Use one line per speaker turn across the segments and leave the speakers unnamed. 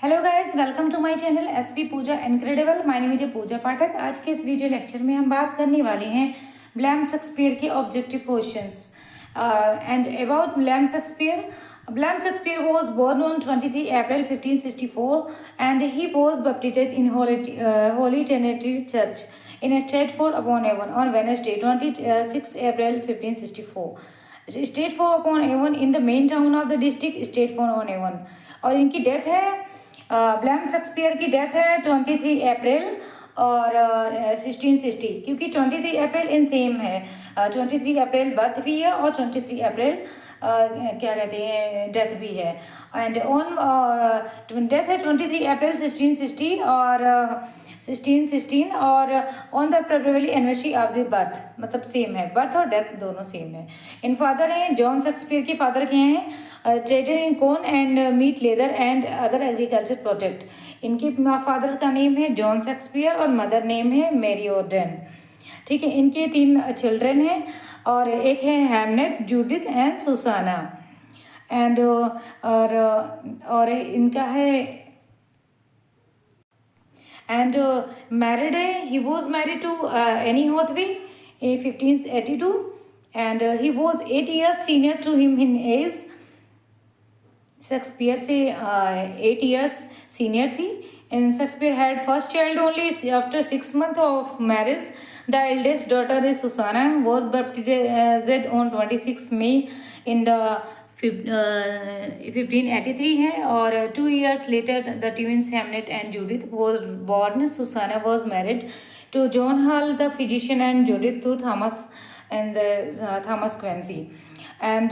Hello guys, welcome to my channel SP Pooja incredible. My name is Pooja Pathak. आज के इस video lecture में हम बात करने वाले हैं विलियम शेक्सपियर के objective questions and about William Shakespeare. William Shakespeare was born on 23 April 1564 and he was baptized in Holy Trinity Church in Stratford-upon-Avon on Wednesday 26 April 1564. Stratford-upon-Avon in the main town of the district Stratford-on-Avon। और इनकी death है William Shakespeare की death है 23 अप्रैल और 1660, क्योंकि 23 अप्रैल in same है। 23 अप्रैल birth भी है और 23 अप्रैल क्या कहते हैं डेथ भी है। एंड ऑन डेथ है 23 अप्रैल 1660 और 1616 और on the probably anniversary of the birth, मतलब सेम है, बर्थ और डेथ दोनों सेम है। इन फादर हैं जॉन शेक्सपियर के फादर के हैं trader in corn and meat leather and other agriculture project. इनके फादर का नेम है जॉन शेक्सपियर और मदर नेम है मैरी ऑर्डन। ठीक है, इनके 3 चिल्ड्रन हैं और एक है Hamnet, Judith and Susanna. And और इनका है and married he was married to Annie Hathaway in 1582 and he was 8 years senior to him in age। Shakespeare से 8 years senior थी। and Shakespeare had first child only after 6 months of marriage। The eldest daughter is Susanna was baptized on 26 May in the 1583 है और 2 years later the twins Hamnet and Judith was born। Susanna was married to John Hall the physician and Judith to Thomas and Thomas Quincy। and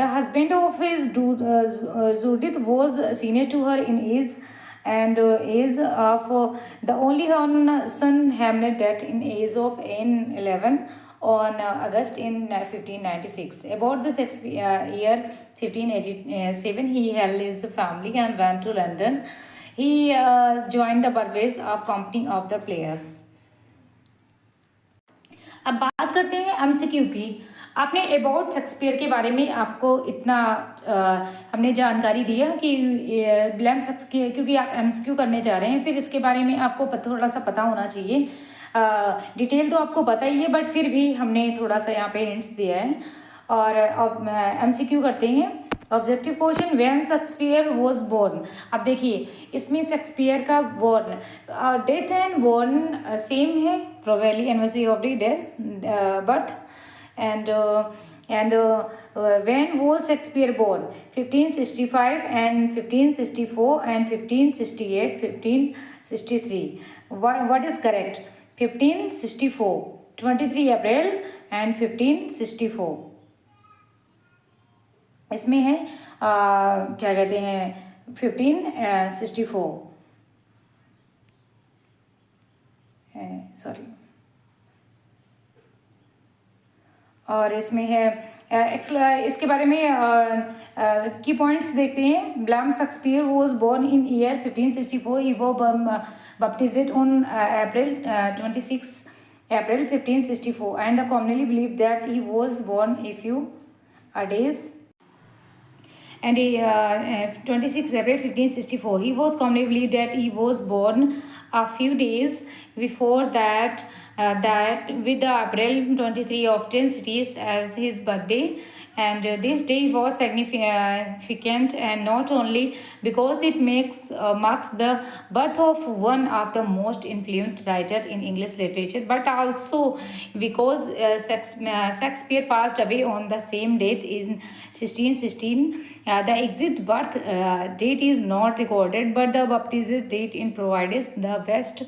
the husband of his Judith was senior to her in age and age of the only son Hamlet died in age of 11 on August in 1596। About the year 1587, he held his family and went to London। He joined the Burwes of Company of the Players। अब बात करते हैं MCQ की। आपने about Shakespeare के बारे में आपको इतना हमने जानकारी दिया कि विलियम शेक्सपियर, क्योंकि आप एमसीक्यू करने जा रहे हैं, फिर इसके बारे में आपको थोड़ा सा पता होना चाहिए। डिटेल तो आपको पता ही है, बट फिर भी हमने थोड़ा सा यहाँ पे हिंट्स दिया है। और अब एमसीक्यू करते हैं। Objective question, when Shakespeare was born. अब देखिए इसमें शेक्सपियर का born, death and born same है, probably anniversary of the death birth and when was Shakespeare born? 1565 and 1564 and 1568, 1563। What is correct? 1564, 23 April and 1564। इसमें है क्या कहते हैं 1564, सॉरी। और इसमें है इसके बारे में की पॉइंट्स देखते हैं। William Shakespeare was born in year 1564। He was baptized on April 26 April 1564 and commonly believed that he was born a few days and 26 April 1564 he was commonly believed that he was born a few days before that with the April 23 often cities as his birthday। and this day was significant and not only because it marks the birth of one of the most influential writer in English literature, but also because Shakespeare passed away on the same date in 1616। the exact birth date is not recorded, but the baptism date in provides the best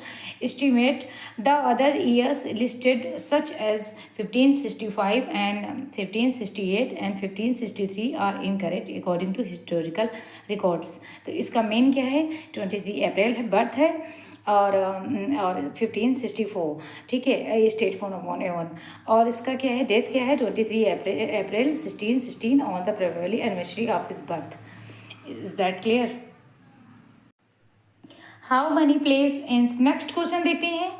estimate। the other years listed such as 1565 and 1568 and 1563 are incorrect according to historical records। तो इसका main क्या है 23 अप्रैल birth है और 1564, ठीक है, स्ट्रेटफोर्ड-अपॉन-एवोन। और इसका क्या है डेथ क्या है 23 अप्रैल 1616 on the probably anniversary of his birth. Is that clear? How many place in next question देखते हैं।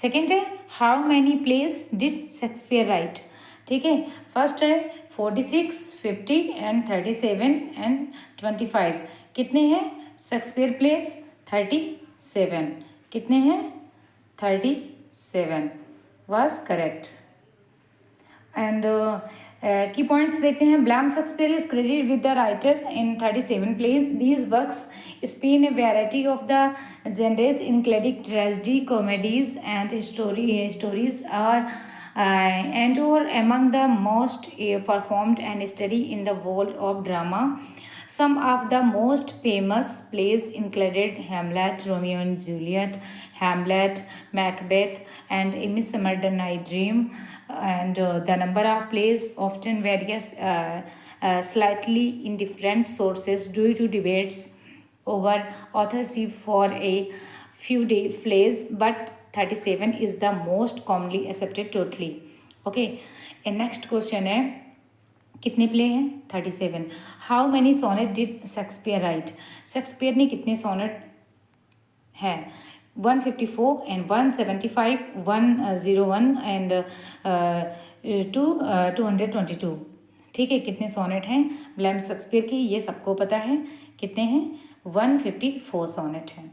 सेकेंड है how many place did Shakespeare right. ठीक है, फर्स्ट है 46, 50 एंड 37 एंड 25। कितने हैं शेक्सपियर प्लेस 37, कितने हैं? 37 was correct. And key points देखते हैं. Bram Shakespeare is credited with the writer in 37 plays. These works span a variety of the genres, including tragedy, comedies, and stories are and were among the most performed and studied in the world of drama. Some of the most famous plays included Hamlet, Romeo and Juliet, Hamlet, Macbeth, and A Midsummer Night Dream. And the number of plays often varies slightly in different sources due to debates over authorship for a few plays, but 37 is the most commonly accepted totally. Okay, and next question है, कितने play हैं? 37. How many sonnet did Shakespeare write? Shakespeare ने कितने sonnet हैं? 154 and 175, 101 and 222. ठीक है, कितने sonnet हैं विलियम शेक्सपियर के? ये सबको पता है. कितने हैं? 154 सोनेट हैं.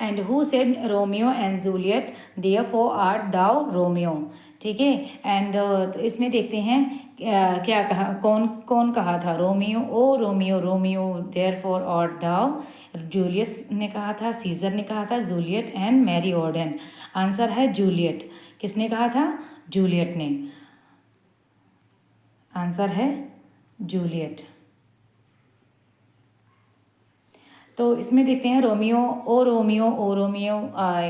And who said Romeo and Juliet therefore art thou Romeo? ठीक है, एंड इसमें देखते हैं क्या कहा, कौन कहा था? Romeo, O Romeo Romeo therefore art thou. Julius ने कहा था, सीजर ने कहा था, Juliet and Mary Arden. Answer है जूलियट. किसने कहा था? जूलियट ने. आंसर है जूलियट. तो इसमें देखते हैं रोमियो ओ रोमियो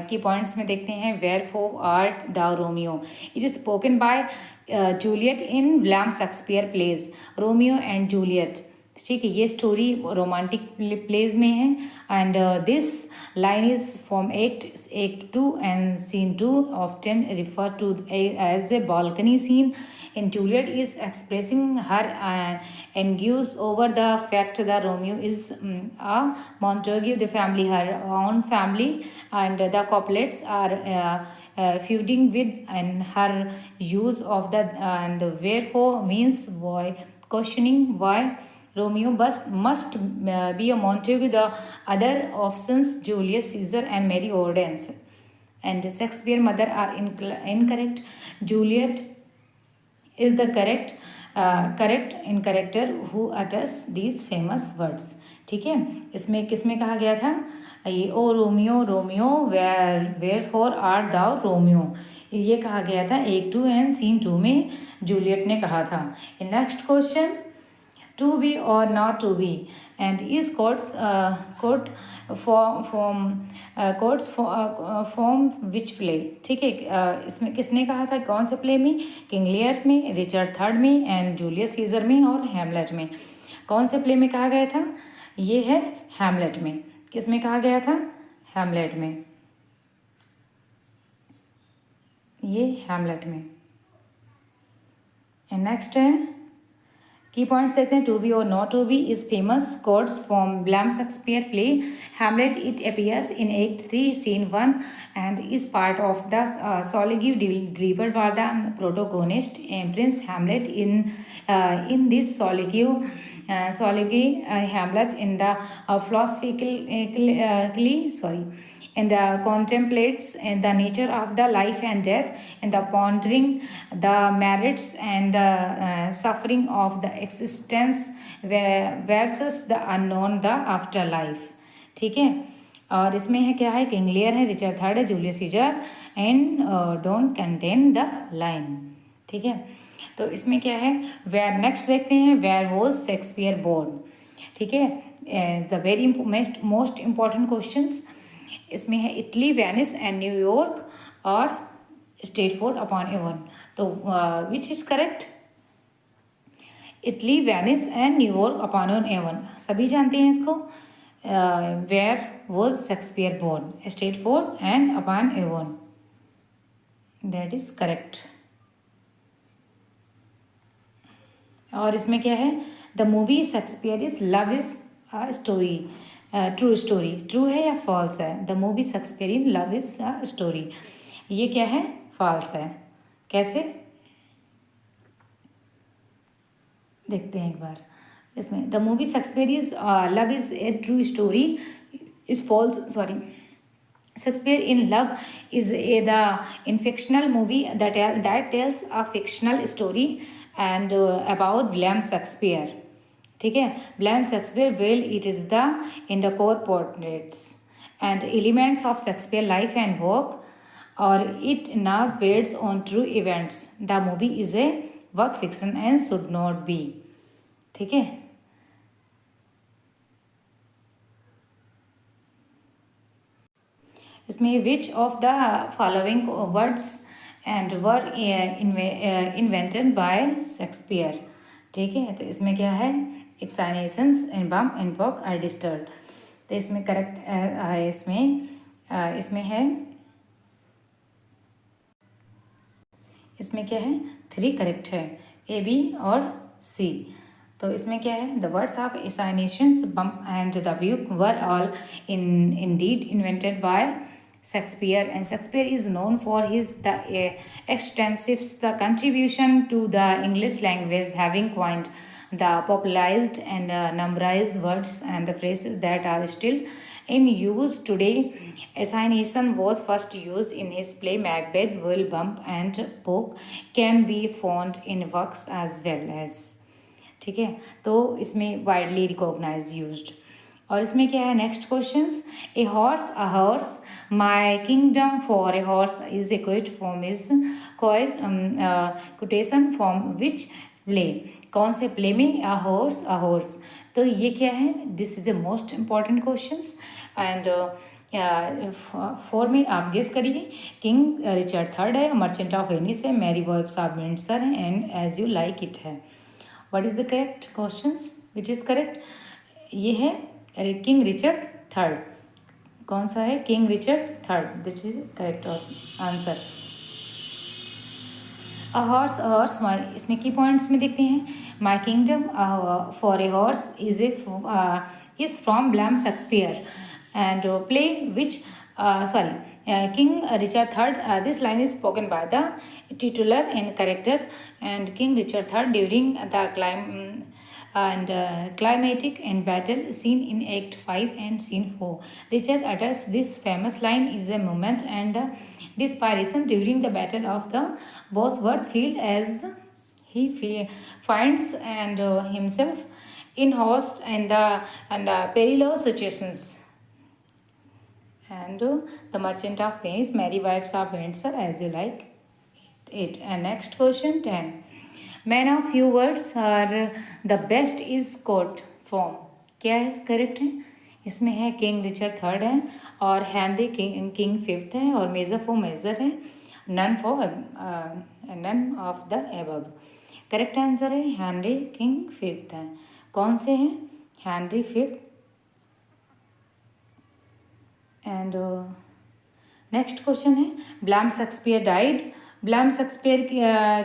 की पॉइंट्स में देखते हैं. Wherefore art the Romeo? It is spoken by Juliet in William Shakespeare plays Romeo and Juliet. ठीक है, ये स्टोरी रोमांटिक प्लेज में है. And this line is from act 2 and scene 2 often refer to as the balcony scene. And Juliet is expressing her anguish over the fact that Romeo is a Montague, the family, her own family, and the couplets are feuding with, and her use of the and wherefore means why, questioning why Romeo must be a Montague. The other options Julius Caesar and Mary Ordance and Shakespeare mother are incorrect. Juliet is the correct in character who utters these famous words. ठीक है, इसमें किसमें कहा गया था? ये O Romeo Romeo wherefore art thou Romeo, ये कहा गया था एक्ट 2 एंड सीन 2 में जूलियट ने कहा था. Next question, to be or not to be and is quote from which play? ठीक है, इसमें किसने कहा था? कौन से प्ले में? किंग लियर में, रिचर्ड थर्ड में, एंड जूलियस सीजर में, और हैमलेट में. कौन से प्ले में कहा गया था? ये है हैमलेट में. किस में कहा गया था? हैमलेट में. ये हैमलेट में. एंड नेक्स्ट है, की पॉइंट्स देखते हैं. To be or not to be is famous quotes from William Shakespeare play Hamlet. It appears in act 3 scene 1 and is part of the soliloquy delivered by the protagonist Prince Hamlet. In this soliloquy Hamlet in the and contemplates the nature of the life and death, and the pondering the merits and the suffering of the existence versus the unknown, the afterlife. ठीक है, और इसमें है क्या है? King लियर है, Richard third है, Julius seizure and don't contain the line. ठीक है, तो इसमें क्या है? वेयर. नेक्स्ट देखते हैं, वेयर वॉज शेक्सपियर बोर्न? ठीक है, the very most important questions इसमें है. इटली, वेनिस एंड न्यूयॉर्क और स्टेटफोर्ड अपॉन एवन. तो which is correct? Italy, Venice and New York upon Avon, सभी जानते हैं इसको. Where was Shakespeare born? Stratford and upon Avon, that is correct. और इसमें क्या है? The movie Shakespeare is love is a story. True story. True है या फॉल्स है? The movie Shakespeare in love is a story, ये क्या है? फॉल्स है. कैसे? देखते हैं एक बार. इसमें the movie Shakespeare is love is a true story is false, sorry, Shakespeare in Love is the in fictional movie that tells a fictional story and about William Shakespeare. ठीक है, William Shakespeare, well, it is the in the core portraits and elements of Shakespeare life and work, or it now based on true events. The movie is a work fiction and should not be. ठीक है, इसमें विच of the following words and were invented by Shakespeare. ठीक है, तो इसमें क्या है, एक्साइनेशंस इन बम इन बॉक are disturb. तो इसमें करेक्ट है, इसमें है, इसमें क्या है, 3 करेक्ट है, ए बी और सी. तो इसमें क्या है, the words of assassinations bump and the view were all indeed invented by Shakespeare, and Shakespeare is known for his extensive contribution to the English language, having coined the popularized and numberized words and the phrases that are still in use today. Assignation was first used in his play Macbeth, while bump and poke can be found in works as well as. ठीक है, तो इसमें widely recognise used. और इसमें क्या है, next questions, a horse my kingdom for a horse is a quote form is quotation form which play. कौन से प्ले में अ हॉर्स. तो ये क्या है, this is a most important questions and four में आप गेस करिए. किंग रिचर्ड थर्ड है, मर्चेंट ऑफ वेनिस है, मैरी वॉइफ्स ऑफ विंडसर है, and as you like it है. What is the correct questions which is correct. ये है King Richard third. कौन सा है, King Richard third, this is correct answer. A horse इसमें की पॉइंट्स में देखते हैं. My kingdom for a horse is from William Shakespeare and play which King Richard III, this line is spoken by the titular and character and King Richard III during the climatic and battle scene in Act 5 and Scene 4. Richard utters this famous line is a moment and desperation during the battle of the Bosworth field as he finds and himself in host and the perilous situations. And the Merchant of Venice, Merry Wives of Windsor, as you like it. And next question 10. Men of few words are the best is quote form. क्या है correct है, इसमें है King Richard third है और Henry king fifth है और measure for measure है, none of the above. Correct answer है हैंनरी किंग फिफ्थ है. कौन से हैं, Henry fifth. And next question है, William Shakespeare died. William Shakespeare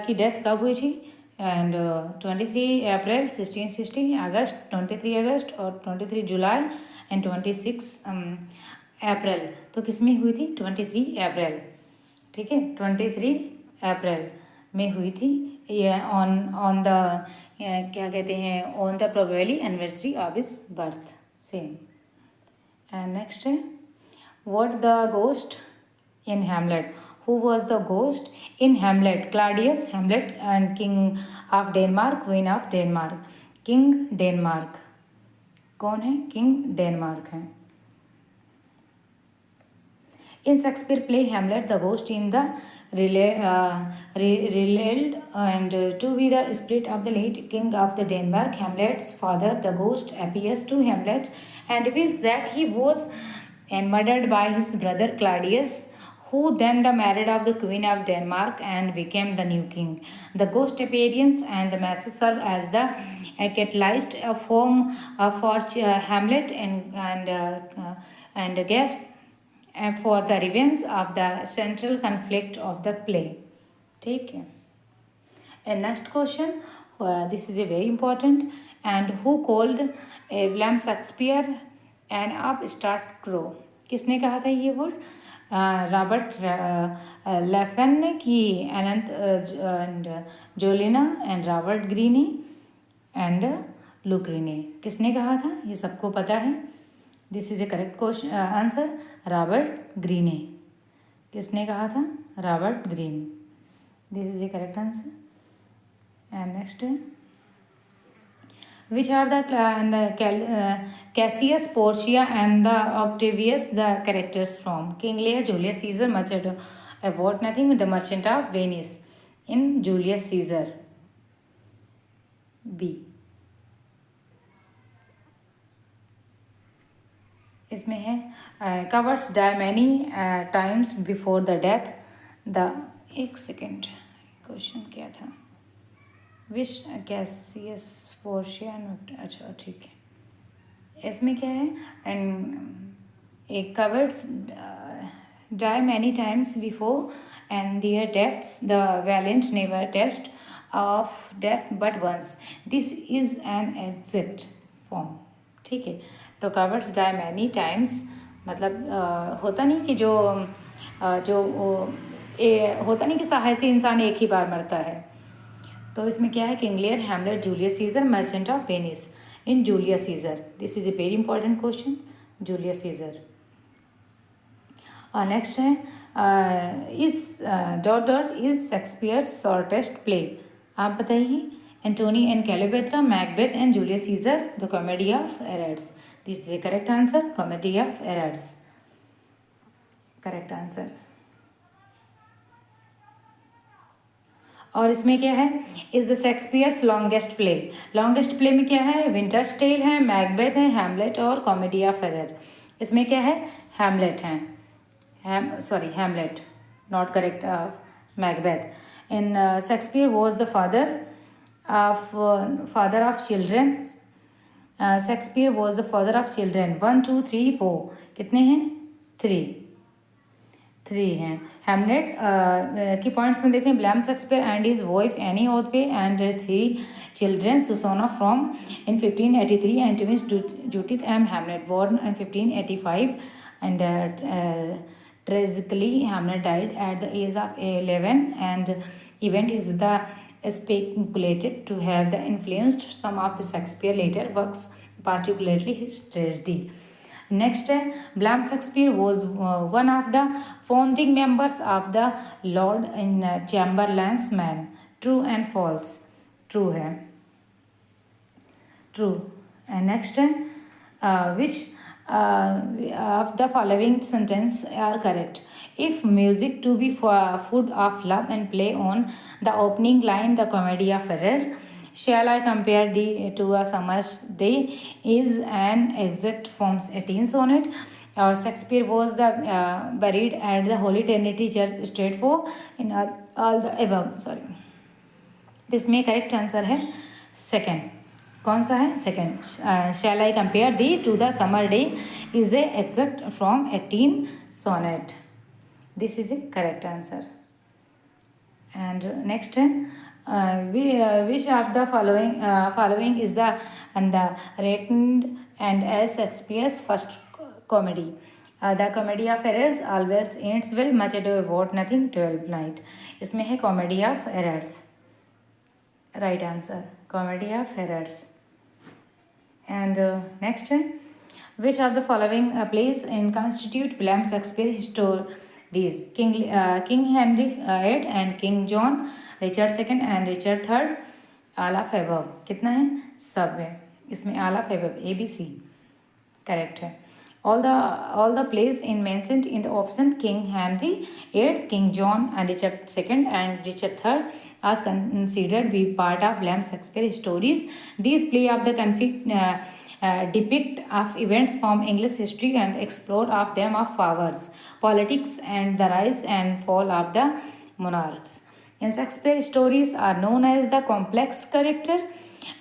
की डेथ कब हुई थी, एंड 23 अप्रैल 1660, अगस्त 23 अगस्त और 23 जुलाई एंड 26 अप्रैल. तो किस में हुई थी, 23 अप्रैल. ठीक है, 23 अप्रैल में हुई थी ये ऑन द क्या कहते हैं, on the probably anniversary of his birth same. And next है, what the ghost in Hamlet. Who was the ghost in Hamlet? Claudius, Hamlet, and King of Denmark, Queen of Denmark. King Denmark. कौन है, King Denmark है. In Shakespeare play Hamlet, the ghost in the related and to be the spirit of the late King of the Denmark, Hamlet's father. The ghost appears to Hamlet and reveals that he was and murdered by his brother Claudius, who then the married of the Queen of Denmark and became the new king. The ghost appearance and the message serve as the catalyzed form for Hamlet and guest for the revenge of the central conflict of the play. ठीक है. And next question, this is a very important. And who called William Shakespeare an upstart crow. किसने कहा था ये word, Robert Lefan ने की, अनंत and Jolina and Robert Greene and Lucrine. किसने कहा था? ये सबको पता है। This is a correct question answer, Robert Greene. किसने कहा था? Robert Greene. This is a correct answer. And next है, which are the Cassius, Portia and the Octavius the characters from King Lear, Julius Caesar, Merchant of What Nothing, the Merchant of Venice in Julius Caesar? B. इसमें है cowards die many times before the death the, एक second, question क्या था? Wish Cassius Portia, अच्छा ठीक है। इसमें क्या है? एंड एक cowards die many times before and their deaths the valiant never taste of death but once, this is an exact form. ठीक है, तो कवर्स डाई मैनी टाइम्स मतलब होता नहीं कि होता नहीं कि साहसी इंसान एक ही बार मरता है। तो इसमें क्या है? King Lear, Hamlet, Julius Caesar, Merchant of Venice in Julius Caesar. This is a very important question, Julius Caesar. और नेक्स्ट है is dot dot is Shakespeare's shortest play. आप बताइए। Antony and Cleopatra, Macbeth and Julius Caesar, the comedy of Errors. This is the correct answer, comedy of Errors, correct answer. और इसमें क्या है? Is the Shakespeare's longest play. Longest play में क्या है? Winters tell है, मैकबेथ है, Hamlet और कॉमेडी ऑफ एरर। इसमें क्या है? हैमलेट है, Hamlet, not correct, Macbeth. In Shakespeare was the father of children. Shakespeare was the father of children. 1 2 3 4, कितने हैं? 3 हैं। हैमलेट की पॉइंट्स में देखें, blame Shakespeare and his wife Anne Hathaway and 3 children, Susanna from in 1583 and twins Judith and Hamlet born in 1585 and tragically Hamlet died at the age of 11 and event is the speculated to have the influenced some of the Shakespeare later works, particularly his tragedy. Next है, Blam Shakespeare was one of the founding members of the Lord in Chamberlain's Man. True and false? True है, true. And next है, which of the following sentence are correct? If music to be food of love and play on the opening line, the comedy of error, shall I compare thee to a summer's day, is an exact from 18 sonnet. Shakespeare was buried at the Holy Trinity Church, straight for in all the above. Sorry, इसमें correct answer है second. कौन सा है? Second. Shall I compare thee to the summer day is a exact from 18 sonnet. This is a correct answer. And next है, which of the following is the reckoned and as Shakespeare's first comedy? The comedy of errors, always ends well, much ado about nothing, 12th night. इसमें है comedy of errors, right answer, comedy of errors. And next, which of the following plays in constitute William Shakespeare stories? King Henry VIII and King John, Richard II and Richard III, all of above। कितना है? सब है। इसमें all of above, ABC correct है। all the plays in mentioned in the option King Henry VIII, King John and Richard II and Richard III as considered be part of William Shakespeare stories. These play of the depict of events from English history and explore of them of powers, politics and the rise and fall of the monarchs. In Shakespeare stories are known as the complex character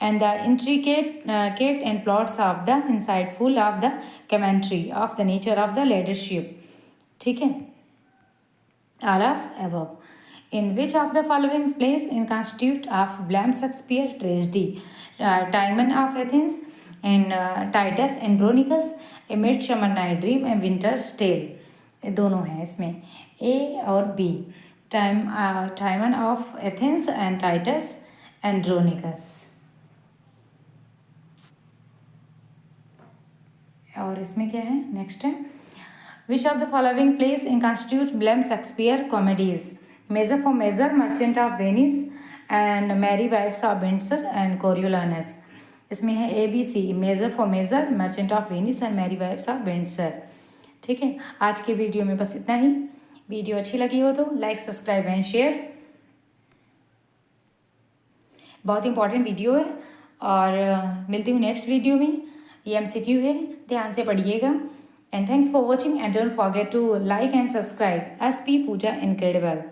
and the intricate and plots of the insightful of the commentary of the nature of the leadership. ठीक है, all of above. In which of the following plays in constitute of William Shakespeare tragedy? Timon of Athens and Titus Andronicus, A Midsummer Night Dream and Winter's Tale। दोनों हैं इसमें, A और B। Timon of Athens and Titus Andronicus। और इसमें क्या है, next है, which of the following plays in constitute William Shakespeare comedies, measure for measure, merchant of Venice and merry wives of Windsor and Coriolanus. इसमें है A B C, measure for measure, merchant of Venice and merry wives of Windsor. ठीक है, आज के video में बस इतना ही। Video अच्छी लगी हो तो लाइक, सब्सक्राइब एंड शेयर। बहुत इंपॉर्टेंट वीडियो है और मिलती हूँ नेक्स्ट वीडियो में। ये MCQ है, ध्यान से पढ़िएगा। And thanks for watching and don't forget to like and subscribe SP Pooja incredible.